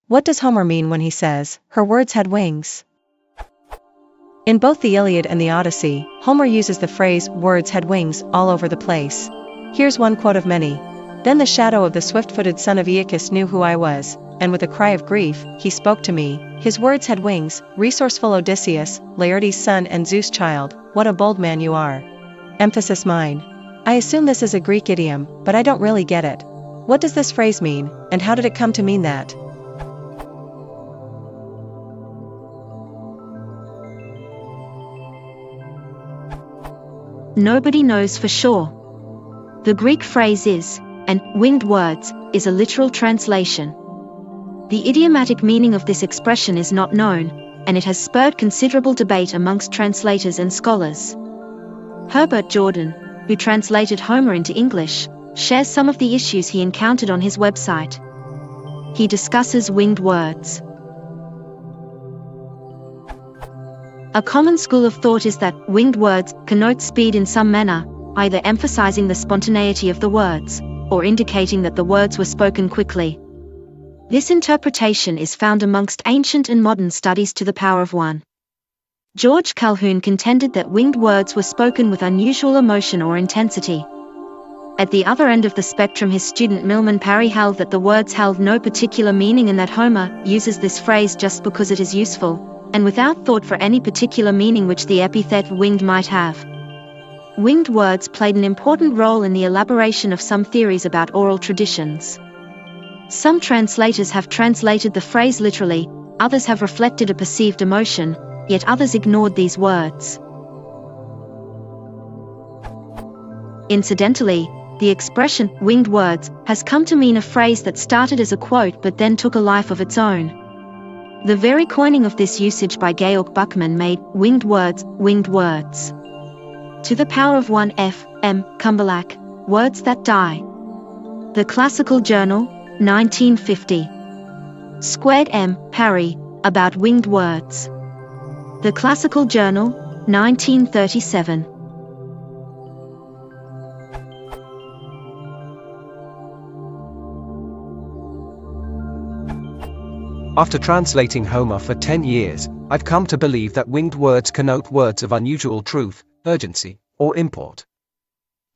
What does Homer mean when he says, "Her words had wings"? In both the Iliad and the Odyssey, Homer uses the phrase, "words had wings," all over the place. Here's one quote of many. "Then the shadow of the swift-footed son of Aeacus knew who I was, and with a cry of grief, he spoke to me. His words had wings, resourceful Odysseus, Laertes' son and Zeus' child, what a bold man you are." Emphasis mine. I assume this is a Greek idiom, but I don't really get it. What does this phrase mean, and how did it come to mean that? Nobody knows for sure. The Greek phrase is, and winged words, is a literal translation. The idiomatic meaning of this expression is not known, and it has spurred considerable debate amongst translators and scholars. Herbert Jordan, who translated Homer into English, shares some of the issues he encountered on his website. He discusses winged words. A common school of thought is that winged words connote speed in some manner, either emphasizing the spontaneity of the words, or indicating that the words were spoken quickly. This interpretation is found amongst ancient and modern studies to the power of one. George Calhoun contended that winged words were spoken with unusual emotion or intensity. At the other end of the spectrum, his student Milman Parry held that the words held no particular meaning and that Homer uses this phrase just because it is useful, and without thought for any particular meaning which the epithet winged might have. Winged words played an important role in the elaboration of some theories about oral traditions. Some translators have translated the phrase literally, others have reflected a perceived emotion, yet others ignored these words. Incidentally, the expression, winged words, has come to mean a phrase that started as a quote but then took a life of its own. The very coining of this usage by Georg Buchmann made winged words, to the power of one F. M. Cumberlack, words that die. The Classical Journal, 1950. Squared M. Parry, about winged words. The Classical Journal, 1937. After translating Homer for 10 years, I've come to believe that winged words connote words of unusual truth, urgency, or import.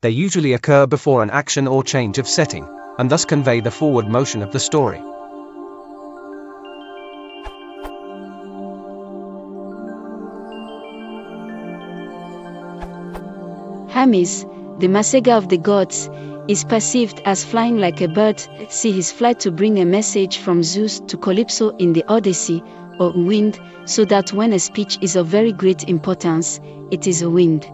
They usually occur before an action or change of setting, and thus convey the forward motion of the story. Hermes, the messenger of the gods, is perceived as flying like a bird. See his flight to bring a message from Zeus to Calypso in the Odyssey, or wind, so that when a speech is of very great importance, it is a wind.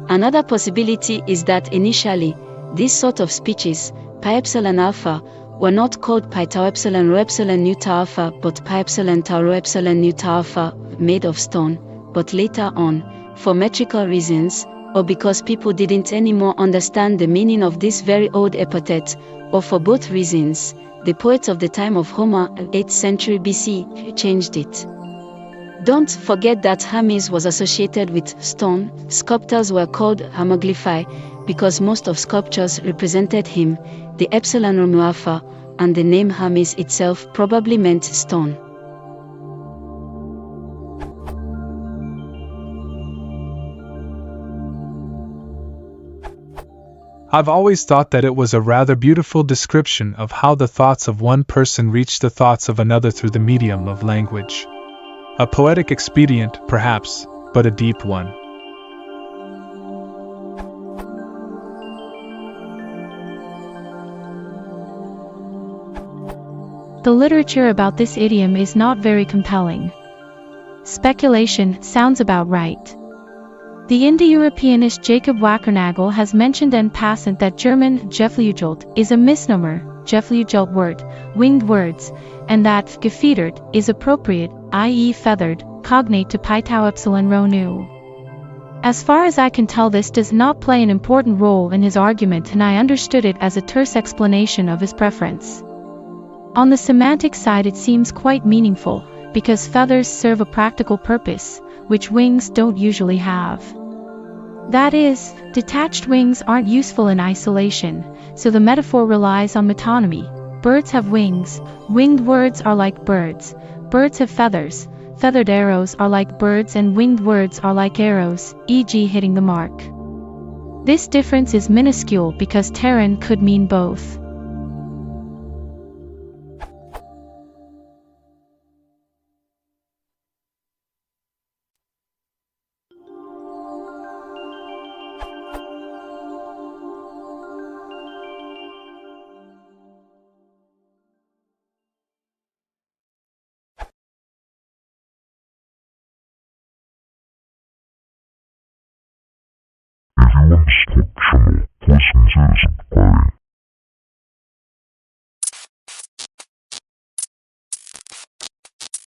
Another possibility is that initially, these sort of speeches, pi epsilon alpha, were not called pi tau epsilon rho epsilon nu tau alpha but pi epsilon tau rho epsilon nu tau alpha, made of stone, but later on, for metrical reasons, or because people didn't anymore understand the meaning of this very old epithet, or for both reasons, the poets of the time of Homer, 8th century BC, changed it. Don't forget that Hermes was associated with stone. Sculptors were called hermoglyphi, because most of sculptures represented him, the epsilon rho alpha, and the name Hermes itself probably meant stone. I've always thought that it was a rather beautiful description of how the thoughts of one person reach the thoughts of another through the medium of language. A poetic expedient, perhaps, but a deep one. The literature about this idiom is not very compelling. Speculation sounds about right. The Indo-Europeanist Jacob Wackernagel has mentioned en passant that German Geflügelt is a misnomer, Geflügelt word, winged words, and that gefiedert is appropriate, i.e. feathered, cognate to pi tau epsilon rho nu. As far as I can tell, this does not play an important role in his argument, and I understood it as a terse explanation of his preference. On the semantic side, it seems quite meaningful, because feathers serve a practical purpose, which wings don't usually have. That is, detached wings aren't useful in isolation, so the metaphor relies on metonymy, Birds have wings. Winged words are like birds. Birds have feathers. Feathered arrows are like birds and winged words are like arrows, e.g. hitting the mark. This difference is minuscule because tran could mean both. If you want instructional questions,